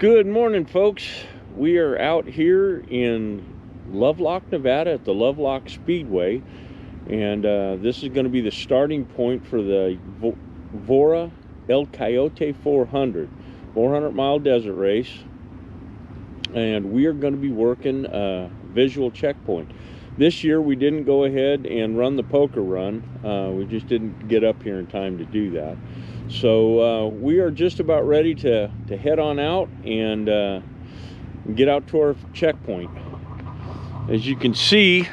Good morning, folks. We are out here in Lovelock, Nevada at the Lovelock Speedway, and this is going to be the starting point for the VORRA El Coyote 400-mile desert race, and we are going to be working a visual checkpoint. This year we didn't go ahead and run the poker run. We just didn't get up here in time to do that. So we are just about ready to head on out and get out to our checkpoint. As you can see,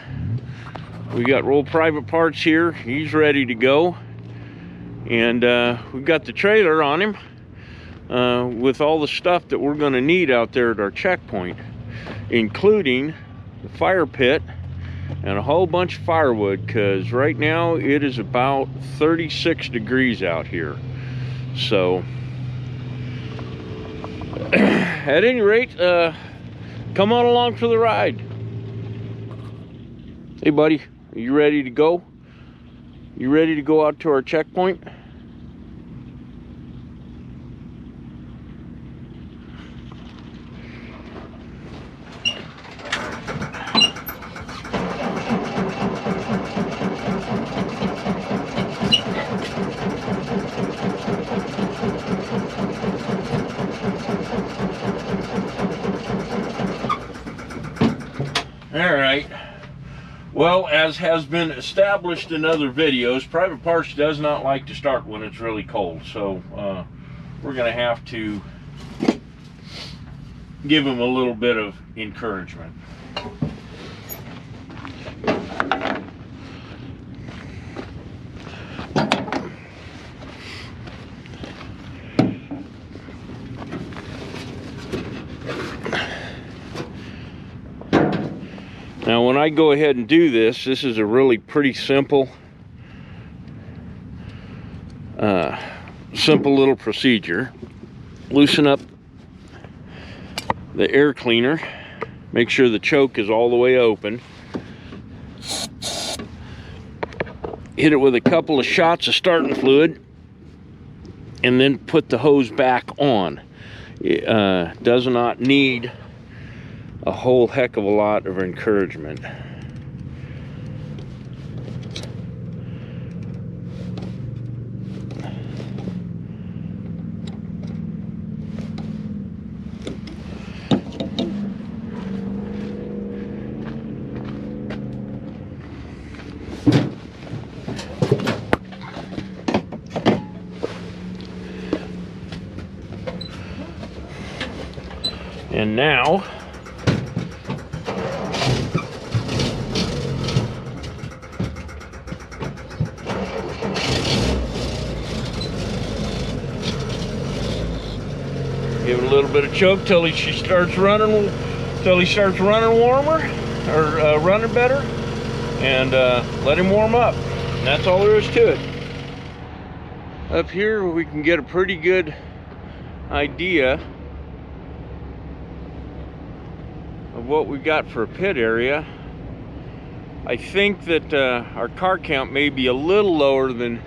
we got old Pvt Parts here. He's ready to go, and we've got the trailer on him with all the stuff that we're going to need out there at our checkpoint, including the fire pit and a whole bunch of firewood, because right now it is about 36 degrees out here. So at any rate, come on along for the ride. Hey buddy, are you ready to go? You ready to go out to our checkpoint? All right. Well, as has been established in other videos, Pvt Parts does not like to start when it's really cold. So we're going to have to give him a little bit of encouragement. Now, when I go ahead and do this, this is a really pretty simple little procedure. Loosen up the air cleaner, make sure the choke is all the way open, hit it with a couple of shots of starting fluid, and then put the hose back on. It does not need a whole heck of a lot of encouragement. And now give it a little bit of choke till he starts running warmer, or running better, and let him warm up. And that's all there is to it. Up here we can get a pretty good idea of what we got for a pit area. I think that our car count may be a little lower than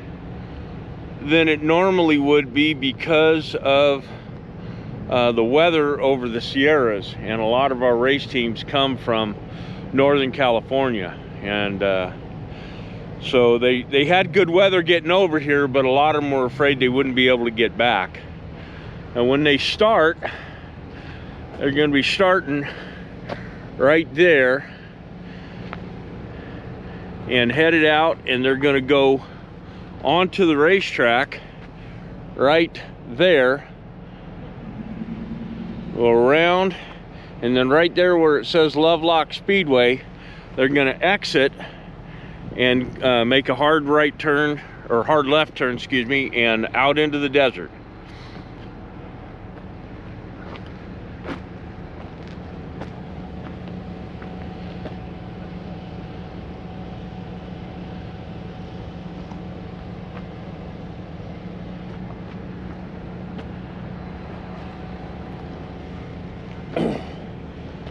it normally would be because of the weather over the Sierras, and a lot of our race teams come from Northern California, and so they had good weather getting over here, but a lot of them were afraid they wouldn't be able to get back. And when they start, they're going to be starting right there and headed out, and they're going to go onto the racetrack right there, go around, and then right there where it says Lovelock Speedway, they're going to exit and make a hard right turn, or hard left turn, excuse me, and out into the desert.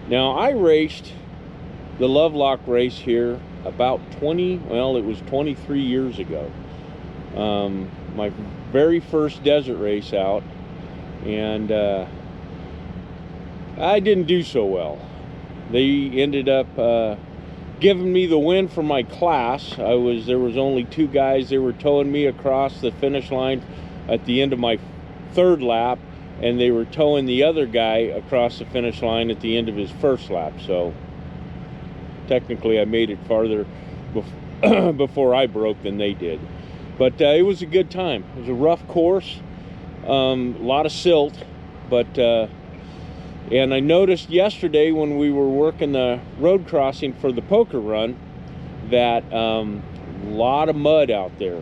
Now, I raced the Lovelock race here about 23 years ago. My very first desert race out, and I didn't do so well. They ended up giving me the win for my class. There was only 2 guys. They were towing me across the finish line at the end of my 3rd lap, and they were towing the other guy across the finish line at the end of his 1st lap. So technically I made it farther before I broke than they did. But it was a good time. It was a rough course, a lot of silt, but and I noticed yesterday when we were working the road crossing for the poker run that a lot of mud out there.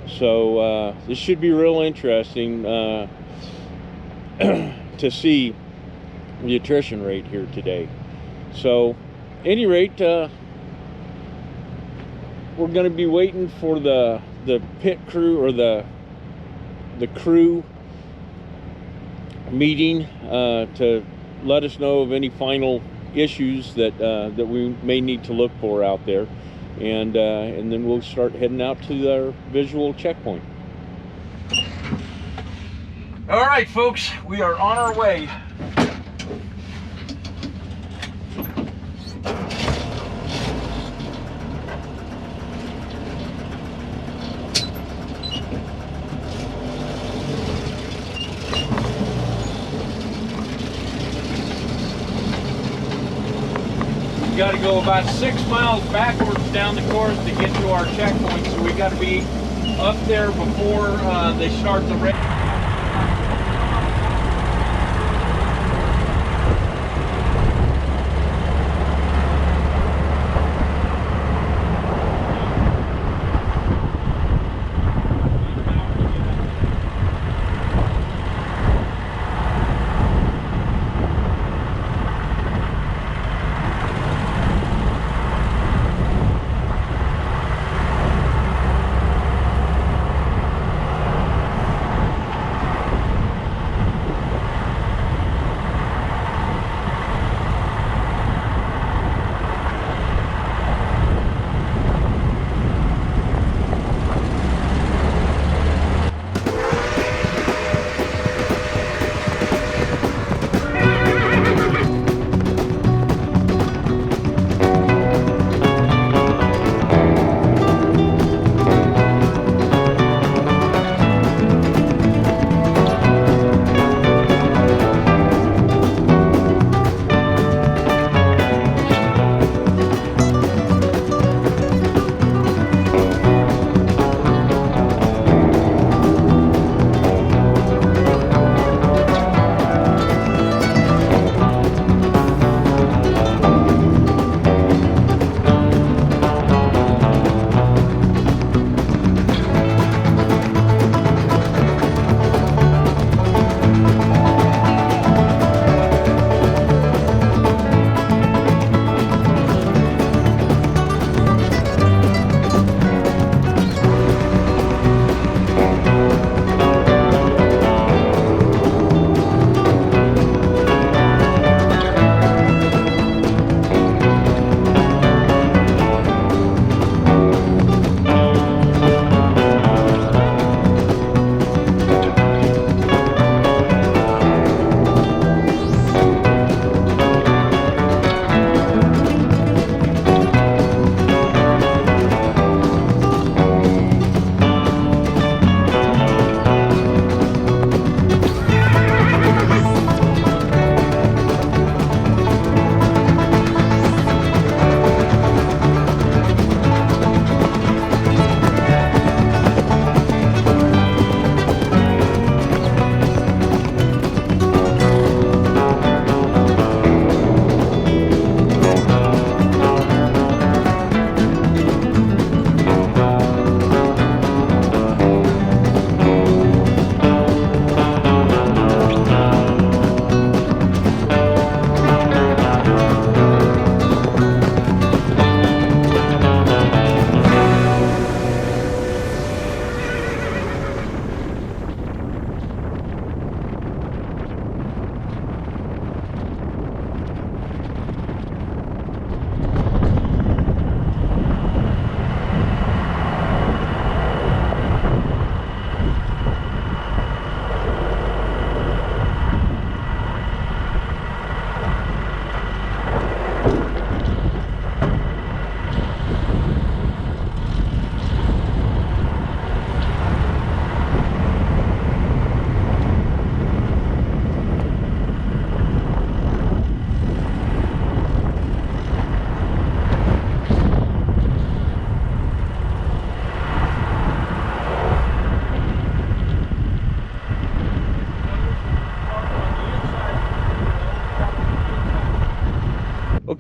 So this should be real interesting to see the attrition rate here today. So at any rate, we're going to be waiting for the pit crew, or the crew meeting to let us know of any final issues that we may need to look for out there, and then we'll start heading out to their visual checkpoint. All right, folks, we are on our way. We got to go about 6 miles backwards down the course to get to our checkpoint, so we got to be up there before they start the race.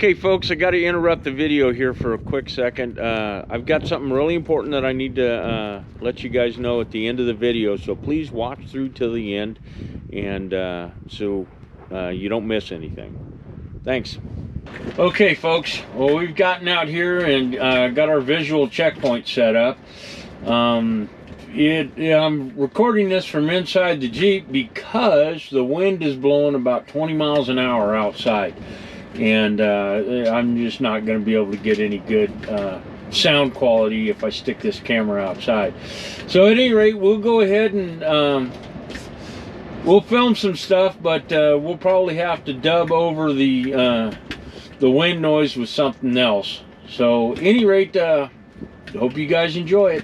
Okay folks, I got to interrupt the video here for a quick second. I've got something really important that I need to let you guys know at the end of the video, so please watch through till the end, and so you don't miss anything. Thanks. Okay folks, well, we've gotten out here and got our visual checkpoint set up. I'm recording this from inside the Jeep because the wind is blowing about 20 miles an hour outside, and I'm just not going to be able to get any good sound quality if I stick this camera outside. So at any rate, we'll go ahead and we'll film some stuff, but we'll probably have to dub over the wind noise with something else. So at any rate, hope you guys enjoy it.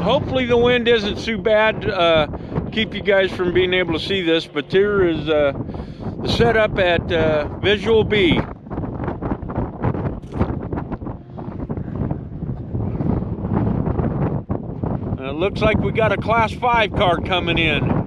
Hopefully the wind isn't too bad, keep you guys from being able to see this, but here is the setup at Visual B. It looks like we got a Class 5 car coming in.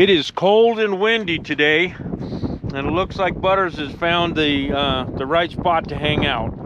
It is cold and windy today, and it looks like Butters has found the right spot to hang out.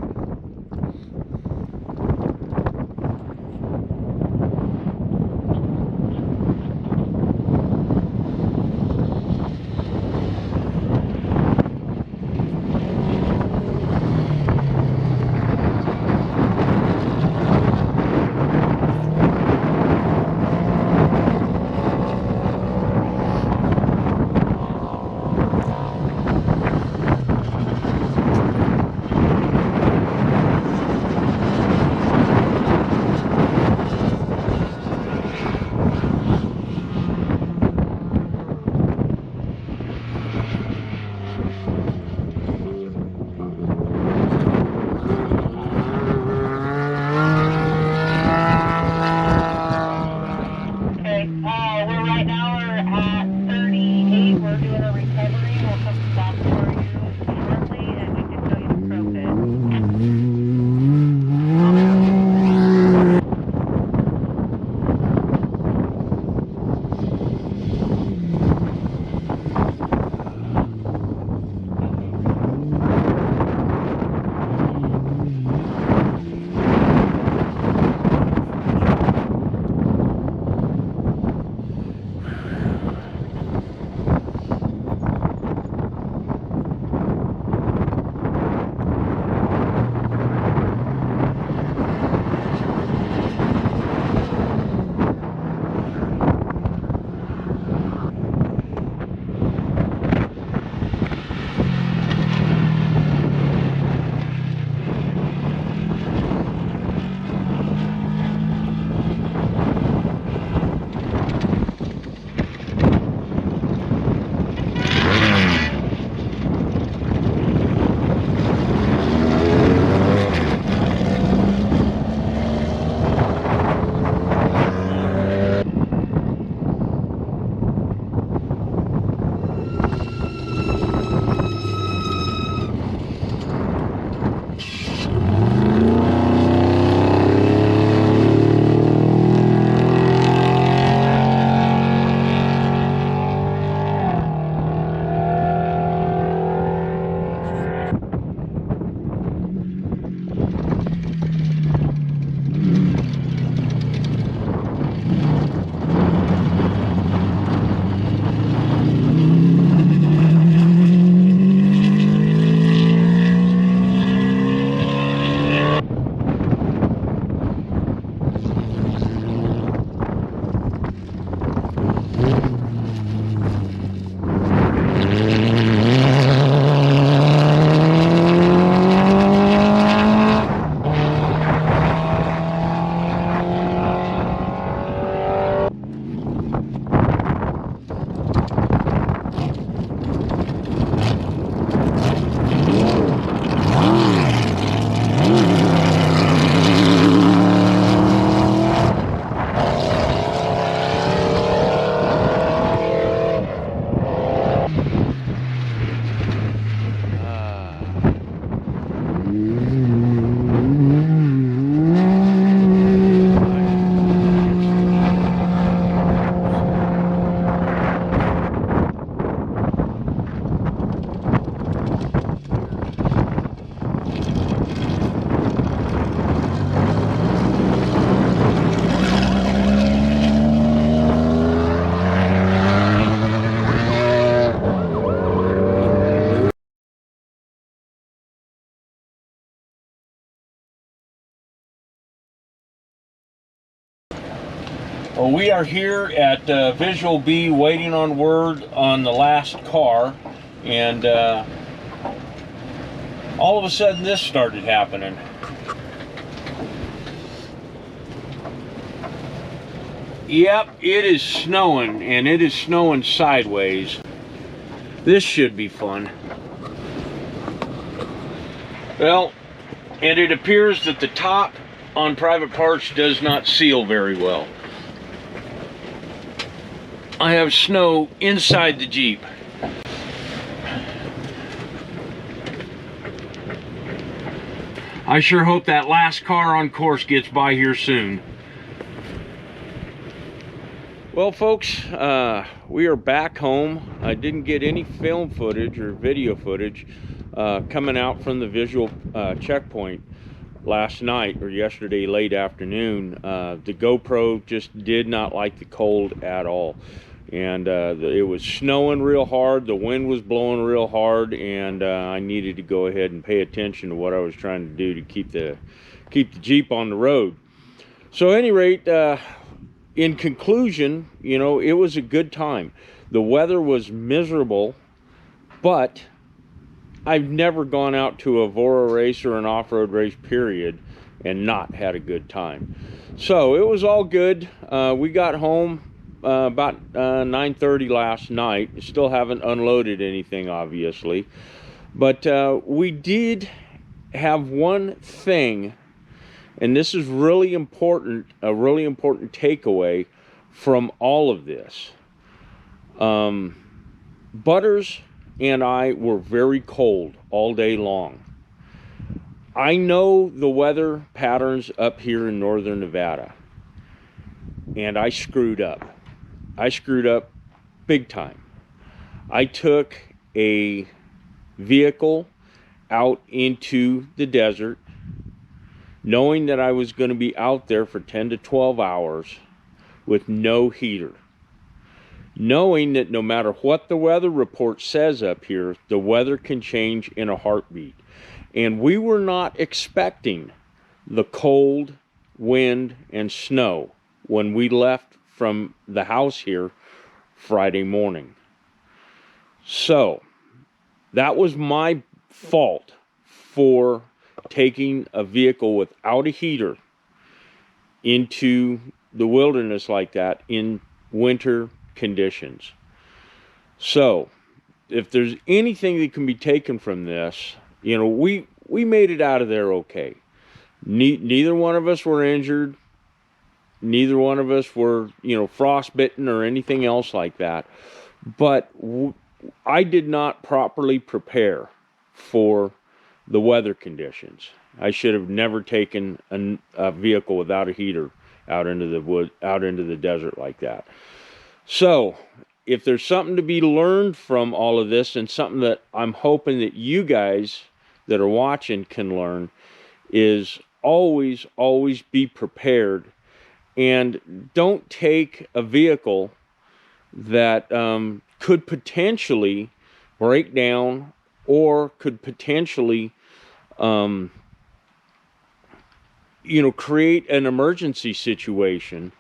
Well, we are here at Visual B waiting on word on the last car, and all of a sudden this started happening. Yep, it is snowing, and it is snowing sideways. This should be fun. Well, and it appears that the top on Private Parts does not seal very well. I have snow inside the Jeep. I sure hope that last car on course gets by here soon. Well, folks, we are back home. I didn't get any film footage or video footage coming out from the visual checkpoint last night or yesterday late afternoon. The GoPro just did not like the cold at all, and it was snowing real hard, the wind was blowing real hard, and I needed to go ahead and pay attention to what I was trying to do to keep the Jeep on the road. So at any rate, in conclusion, you know, it was a good time. The weather was miserable, but I've never gone out to a VORRA race or an off-road race, period, and not had a good time. So it was all good. We got home about 9:30 last night. Still haven't unloaded anything, obviously. But we did have one thing, and this is really important, a really important takeaway from all of this. Butters and I were very cold all day long. I know the weather patterns up here in northern Nevada, and I screwed up. I screwed up big time. I took a vehicle out into the desert, knowing that I was going to be out there for 10 to 12 hours with no heater. Knowing that no matter what the weather report says up here, the weather can change in a heartbeat. And we were not expecting the cold, wind, and snow when we left from the house here Friday morning. So that was my fault for taking a vehicle without a heater into the wilderness like that in winter conditions. So if there's anything that can be taken from this, you know, we made it out of there okay. Neither one of us were injured. Neither one of us were, you know, frostbitten or anything else like that. But I did not properly prepare for the weather conditions. I should have never taken a vehicle without a heater out into the wood, out into the desert like that. So if there's something to be learned from all of this, and something that I'm hoping that you guys that are watching can learn, is always be prepared, and don't take a vehicle that could potentially break down or could potentially you know, create an emergency situation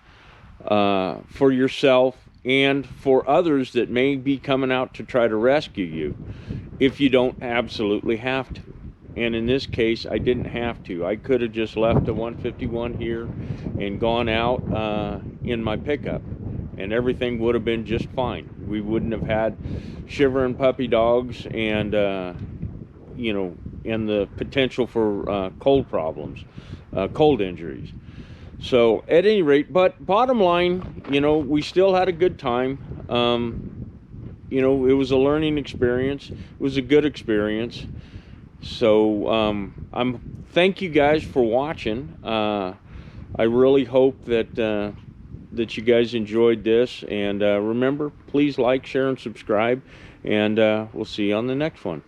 for yourself and for others that may be coming out to try to rescue you, if you don't absolutely have to. And in this case, I didn't have to. I could have just left a 151 here and gone out in my pickup, and everything would have been just fine. We wouldn't have had shivering puppy dogs and you know, and the potential for cold problems, cold injuries. So at any rate, but bottom line, you know, we still had a good time. You know, it was a learning experience. It was a good experience. So thank you guys for watching. I really hope that that you guys enjoyed this, and remember, please like, share, and subscribe, and we'll see you on the next one.